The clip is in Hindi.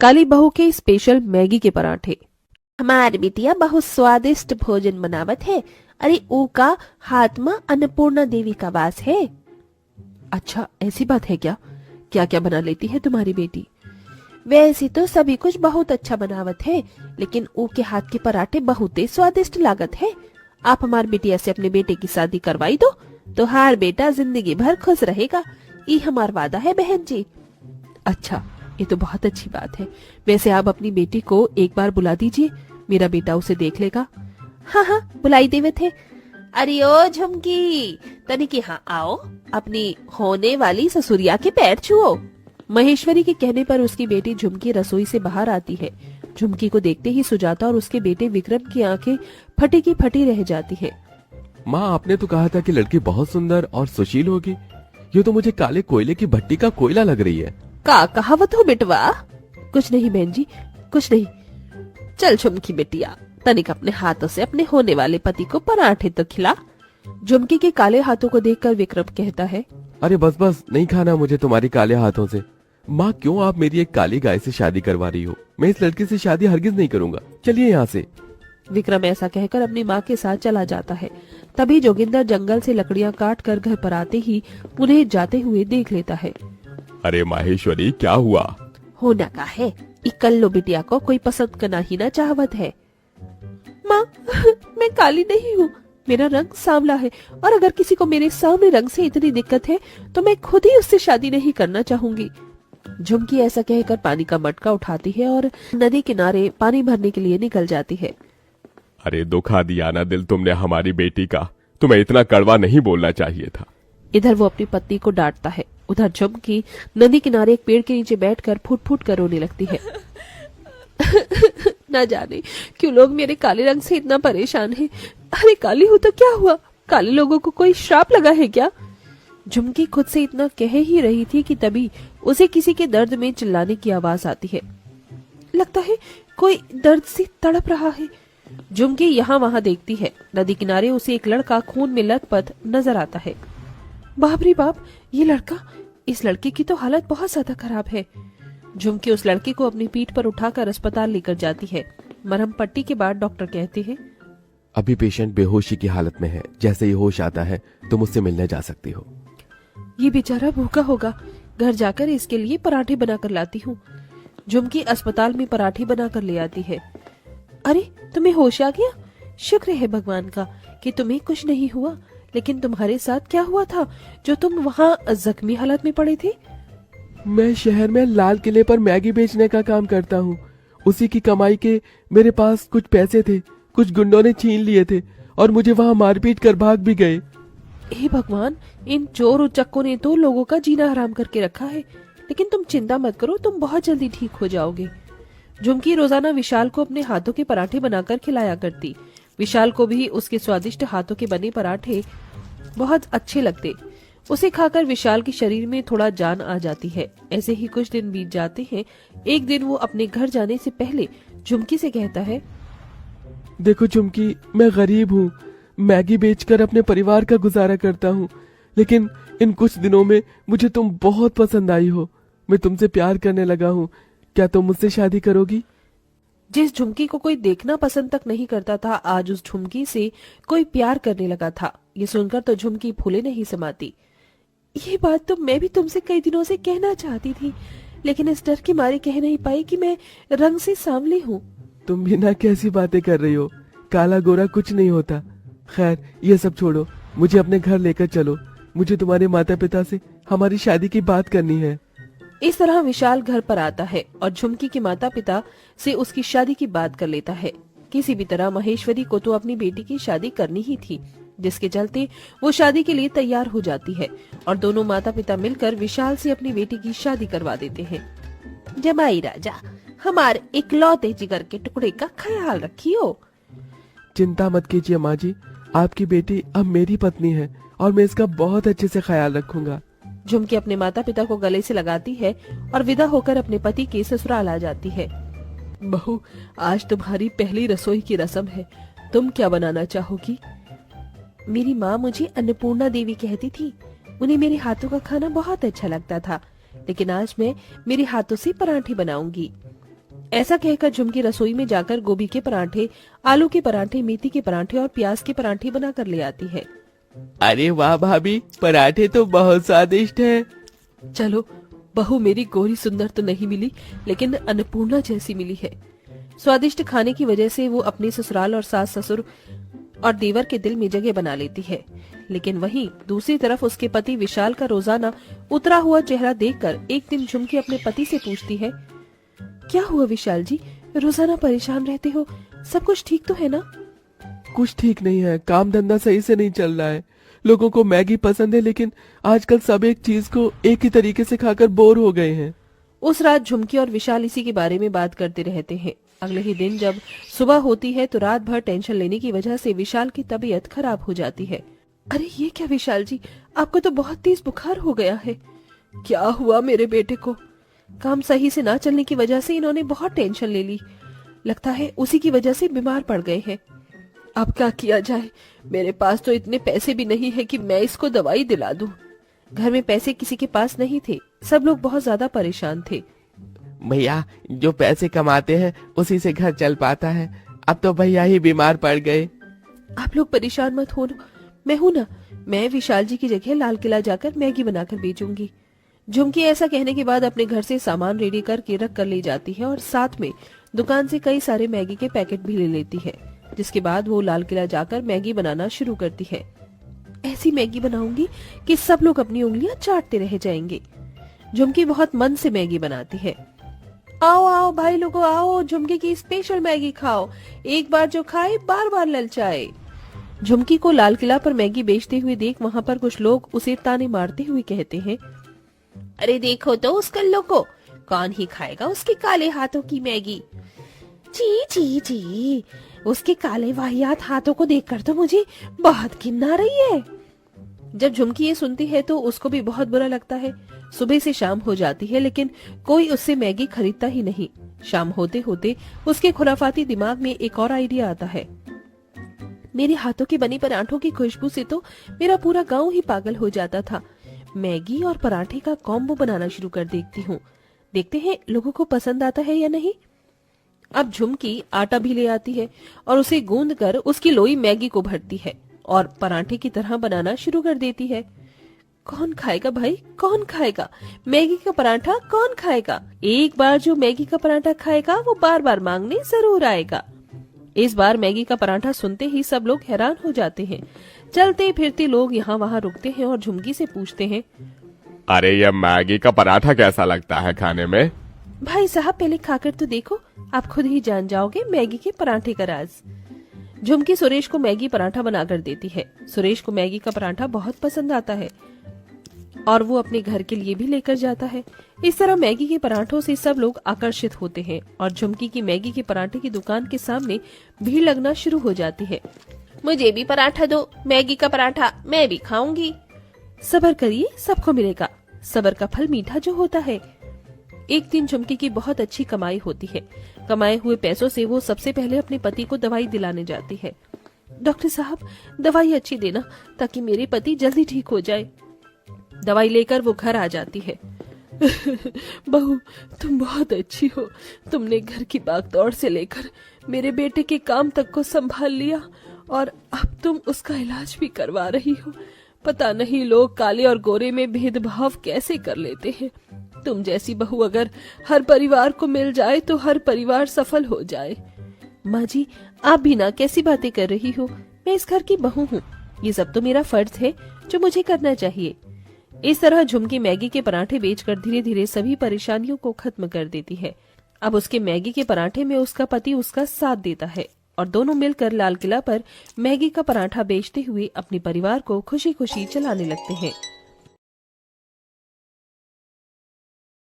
काली बहू के स्पेशल मैगी के पराठे। हमारी बिटिया बहुत स्वादिष्ट भोजन बनावत है। अरे ऊ का हाथ में अन्नपूर्णा देवी का वास है। अच्छा ऐसी बात है क्या? क्या क्या बना लेती है तुम्हारी बेटी? वैसे तो सभी कुछ बहुत अच्छा बनावत है, लेकिन ऊ के हाथ के पराठे बहुत ही स्वादिष्ट लागत है। आप हमारी बिटिया से अपने बेटे की शादी करवाई दो तो हर बेटा जिंदगी भर खुश रहेगा। ये हमारा वादा है बहन जी। अच्छा ये तो बहुत अच्छी बात है। वैसे आप अपनी बेटी को एक बार बुला दीजिए, मेरा बेटा उसे देख लेगा। हाँ हाँ बुलाई देवे थे। अरे ओ झुमकी तनिक यहाँ आओ, अपनी होने वाली ससुरिया के पैर छुओ। महेश्वरी के कहने पर उसकी बेटी झुमकी रसोई से बाहर आती है। झुमकी को देखते ही सुजाता और उसके बेटे विक्रम की आंखें फटी की फटी रह जाती है। माँ आपने तो कहा था कि लड़की बहुत सुंदर और सुशील होगी, ये तो मुझे काले कोयले की भट्टी का कोयला लग रही है। का कहावत हो बेटवा? कुछ नहीं बहन जी कुछ नहीं। चल झुमकी बेटिया तनिक अपने हाथों से अपने होने वाले पति को पराठे तो खिला। झुमकी के काले हाथों को देखकर विक्रम कहता है, अरे बस बस नहीं खाना मुझे तुम्हारी काले हाथों से। माँ क्यों आप मेरी एक काली गाय से शादी करवा रही हो? मैं इस लड़की से शादी हरगिज नहीं करूंगा, चलिए यहाँ से। विक्रम ऐसा कहकर अपनी माँ के साथ चला जाता है। तभी जोगिंदर जंगल से लकड़ियाँ काट कर घर पर आते ही उन्हें जाते हुए देख लेता है। अरे माहेश्वरी क्या हुआ? होना का है इकल्लो बिटिया को कोई पसंद करना ही ना चाहवत है। माँ मैं काली नहीं हूँ, मेरा रंग सांवला है, और अगर किसी को मेरे सांवले रंग से इतनी दिक्कत है तो मैं खुद ही उससे शादी नहीं करना चाहूंगी। झुमकी ऐसा कहकर पानी का मटका उठाती है और नदी किनारे पानी भरने के लिए निकल जाती है। अरे दुखा दिया ना दिल तुमने हमारी बेटी का, तुम्हें इतना कड़वा नहीं बोलना चाहिए था। इधर वो अपनी पत्नी को डांटता है, उधर झुमकी नदी किनारे एक पेड़ के नीचे बैठकर फुट फुट कर रोने लगती है। ना जाने क्यों लोग मेरे काले रंग से इतना परेशान हैं। अरे काली हूँ तो क्या हुआ? काले लोगों को कोई श्राप लगा है क्या? झुमकी खुद से इतना कह ही रही थी कि तभी उसे किसी के दर्द में चिल्लाने की आवाज आती है। लगता है कोई दर्द से तड़प रहा है। झुमकी यहाँ वहाँ देखती है। नदी किनारे उसे एक लड़का खून में लथपथ नजर आता है। बाप रे बाप, ये लड़का, इस लड़के की तो हालत बहुत ज्यादा खराब है। झुमकी उस लड़के को अपनी पीठ पर उठाकर अस्पताल लेकर जाती है। मरहम पट्टी के बाद डॉक्टर कहते हैं, अभी पेशेंट बेहोशी की हालत में है, जैसे ही होश आता है तुम उससे मिलने जा सकती हो। ये बेचारा भूखा होगा, घर जाकर इसके लिए पराठे बनाकर लाती हूँ। झुमकी अस्पताल में पराठे बनाकर ले आती है। अरे तुम्हें होश आ गया? शुक्र है भगवान का कि तुम्हें कुछ नहीं हुआ, लेकिन तुम्हारे साथ क्या हुआ था जो तुम वहाँ जख्मी हालत में पड़े थे? मैं शहर में लाल किले पर मैगी बेचने का काम करता हूँ। उसी की कमाई के मेरे पास कुछ पैसे थे, कुछ गुंडों ने छीन लिए थे और मुझे वहाँ मारपीट कर भाग भी गए। हे भगवान, इन चोर उचक्कों ने तो लोगों का जीना हराम करके रखा है। लेकिन तुम चिंता मत करो, तुम बहुत जल्दी ठीक हो जाओगे। झुमकी रोजाना विशाल को अपने हाथों के पराठे बनाकर खिलाया करती। विशाल को भी उसके स्वादिष्ट हाथों के बने पराठे बहुत अच्छे लगते। उसे खाकर विशाल के शरीर में थोड़ा जान आ जाती है। ऐसे ही कुछ दिन बीत जाते हैं। एक दिन वो अपने घर जाने से पहले झुमकी से कहता है, देखो झुमकी, मैं गरीब हूँ, मैगी बेचकर अपने परिवार का गुजारा करता हूँ, लेकिन इन कुछ दिनों में मुझे तुम बहुत पसंद आई हो। मैं तुमसे प्यार करने लगा हूँ, क्या तुम मुझसे शादी करोगी? जिस झुमकी को कोई देखना पसंद तक नहीं करता था, आज उस झुमकी से कोई प्यार करने लगा था। ये सुनकर तो झुमकी फूले नहीं समाती। ये बात तो मैं भी तुमसे कई दिनों से कहना चाहती थी, लेकिन इस डर के मारे कह नहीं पाई कि मैं रंग से सांवली हूँ। तुम भी ना कैसी बातें कर रही हो, काला गोरा कुछ नहीं होता। खैर ये सब छोड़ो, मुझे अपने घर लेकर चलो, मुझे तुम्हारे माता पिता से हमारी शादी की बात करनी है। इस तरह विशाल घर पर आता है और झुमकी के माता पिता से उसकी शादी की बात कर लेता है। किसी भी तरह महेश्वरी को तो अपनी बेटी की शादी करनी ही थी, जिसके चलते वो शादी के लिए तैयार हो जाती है और दोनों माता पिता मिलकर विशाल से अपनी बेटी की शादी करवा देते हैं। जमाई राजा, हमारे इकलौते जिगर के टुकड़े का ख्याल रखियो। चिंता मत कीजिए माँ जी, आपकी बेटी अब मेरी पत्नी है और मैं इसका बहुत अच्छे से ख्याल रखूंगा। झुमकी अपने माता पिता को गले से लगाती है और विदा होकर अपने पति के ससुराल आ जाती है। बहू, आज तुम्हारी पहली रसोई की रस्म है, तुम क्या बनाना चाहोगी? मेरी माँ मुझे अन्नपूर्णा देवी कहती थी, उन्हें मेरे हाथों का खाना बहुत अच्छा लगता था, लेकिन आज मैं मेरे हाथों से पराठे बनाऊंगी। ऐसा कहकर झुमकी रसोई में जाकर गोभी के पराठे, आलू के पराठे, मेथी के पराठे और प्याज के पराठे बनाकर ले आती है। अरे वाह भाभी, पराठे तो बहुत स्वादिष्ट हैं। चलो, बहू मेरी गोरी सुंदर तो नहीं मिली, लेकिन अन्नपूर्णा जैसी मिली है। स्वादिष्ट खाने की वजह से वो अपने ससुराल और सास ससुर और देवर के दिल में जगह बना लेती है। लेकिन वहीं दूसरी तरफ उसके पति विशाल का रोजाना उतरा हुआ चेहरा देखकर एक दिन झुमकी अपने पति से पूछती है, क्या हुआ विशाल जी, रोजाना परेशान रहते हो, सब कुछ ठीक तो है ना? कुछ ठीक नहीं है, काम धंधा सही से नहीं चल रहा है। लोगों को मैगी पसंद है, लेकिन आजकल सब एक चीज को एक ही तरीके से खाकर बोर हो गए हैं। उस रात झुमकी और विशाल इसी के बारे में बात करते रहते हैं। अगले ही दिन जब सुबह होती है तो रात भर टेंशन लेने की वजह से विशाल की तबीयत खराब हो जाती है। अरे ये क्या विशाल जी, आपको तो बहुत तेज बुखार हो गया है। क्या हुआ मेरे बेटे को? काम सही से ना चलने की वजह से इन्होंने बहुत टेंशन ले ली, लगता है उसी की वजह से बीमार पड़ गए हैं। अब क्या किया जाए, मेरे पास तो इतने पैसे भी नहीं है कि मैं इसको दवाई दिला दूं। घर में पैसे किसी के पास नहीं थे, सब लोग बहुत ज्यादा परेशान थे। भैया, जो पैसे कमाते हैं उसी से घर चल पाता है। अब तो भैया ही बीमार पड़ गए। आप लोग परेशान मत हो, मैं हूं ना। मैं विशाल जी की जगह लाल किला जाकर मैगी बनाकर बेचूंगी। झुमकी ऐसा कहने के बाद अपने घर से सामान रेडी करके रख कर ले जाती है और साथ में दुकान से कई सारे मैगी के पैकेट भी ले लेती है। जिसके बाद वो लाल किला जाकर मैगी बनाना शुरू करती है। ऐसी मैगी बनाऊंगी कि सब लोग अपनी उंगलियां चाटते रह जाएंगे। झुमकी बहुत मन से मैगी बनाती है। आओ आओ भाई लोगों, आओ, झुमकी की स्पेशल मैगी खाओ, एक बार जो खाए बार बार ललचाए। झुमकी को लाल किला पर मैगी बेचते हुए देख वहाँ पर कुछ लोग उसे ताने मारते हुए कहते हैं, अरे देखो तो उस कल्लो को, कौन ही खाएगा उसके काले हाथों की मैगी। जी जी जी, उसके काले वाहियात हाथों को देखकर तो मुझे बहुत घिन आ रही है। जब झुमकी ये सुनती है तो उसको भी बहुत बुरा लगता है। सुबह से शाम हो जाती है लेकिन कोई उससे मैगी खरीदता ही नहीं। शाम होते होते उसके खुराफाती दिमाग में एक और आइडिया आता है। मेरे हाथों के बने पराठों की खुशबू से तो मेरा पूरा गांव ही पागल हो जाता था। मैगी और पराठे का कॉम्बो बनाना शुरू कर देखती हूँ, देखते हैं लोगों को पसंद आता है या नहीं। अब झुमकी आटा भी ले आती है और उसे गूंद कर उसकी लोई मैगी को भरती है और पराठे की तरह बनाना शुरू कर देती है। कौन खाएगा भाई, कौन खाएगा मैगी का पराठा, कौन खाएगा? एक बार जो मैगी का पराठा खाएगा वो बार बार मांगने जरूर आएगा। इस बार मैगी का पराठा सुनते ही सब लोग हैरान हो जाते हैं। चलते फिरते लोग यहाँ वहाँ रुकते हैं और झुमकी से पूछते हैं, अरे ये मैगी का पराठा कैसा लगता है खाने में? भाई साहब पहले खाकर तो देखो, आप खुद ही जान जाओगे मैगी के पराठे का राज। झुमकी सुरेश को मैगी पराठा बनाकर देती है। सुरेश को मैगी का पराठा बहुत पसंद आता है और वो अपने घर के लिए भी लेकर जाता है। इस तरह मैगी के पराठों से सब लोग आकर्षित होते हैं और झुमकी की मैगी के पराठे की दुकान के सामने भीड़ लगना शुरू हो जाती है। मुझे भी पराठा दो, मैगी का पराठा मैं भी खाऊंगी। सब्र करिए, सबको मिलेगा, सब्र का फल मीठा जो होता है। एक दिन झुमकी की बहुत अच्छी कमाई होती है। कमाए हुए पैसों से वो सबसे पहले अपने पति को दवाई दिलाने जाती है। डॉक्टर साहब, दवाई अच्छी देना ताकि मेरे पति जल्दी ठीक हो जाए। दवाई लेकर वो घर आ जाती है। बहू, तुम बहुत अच्छी हो। तुमने घर की भागदौड़ से लेकर मेरे बेटे के काम तक को संभाल लिया और अब तुम उसका इलाज भी करवा रही हो। पता नहीं लोग काले और गोरे में भेदभाव कैसे कर लेते हैं। तुम जैसी बहू अगर हर परिवार को मिल जाए तो हर परिवार सफल हो जाए। माँ जी, आप भी ना कैसी बातें कर रही हो, मैं इस घर की बहू हूँ, ये सब तो मेरा फर्ज है जो मुझे करना चाहिए। इस तरह झुमकी मैगी के पराठे बेचकर धीरे धीरे सभी परेशानियों को खत्म कर देती है। अब उसके मैगी के पराठे में उसका पति उसका साथ देता है और दोनों मिलकर लाल किला पर मैगी का पराठा बेचते हुए अपने परिवार को खुशी खुशी चलाने लगते हैं।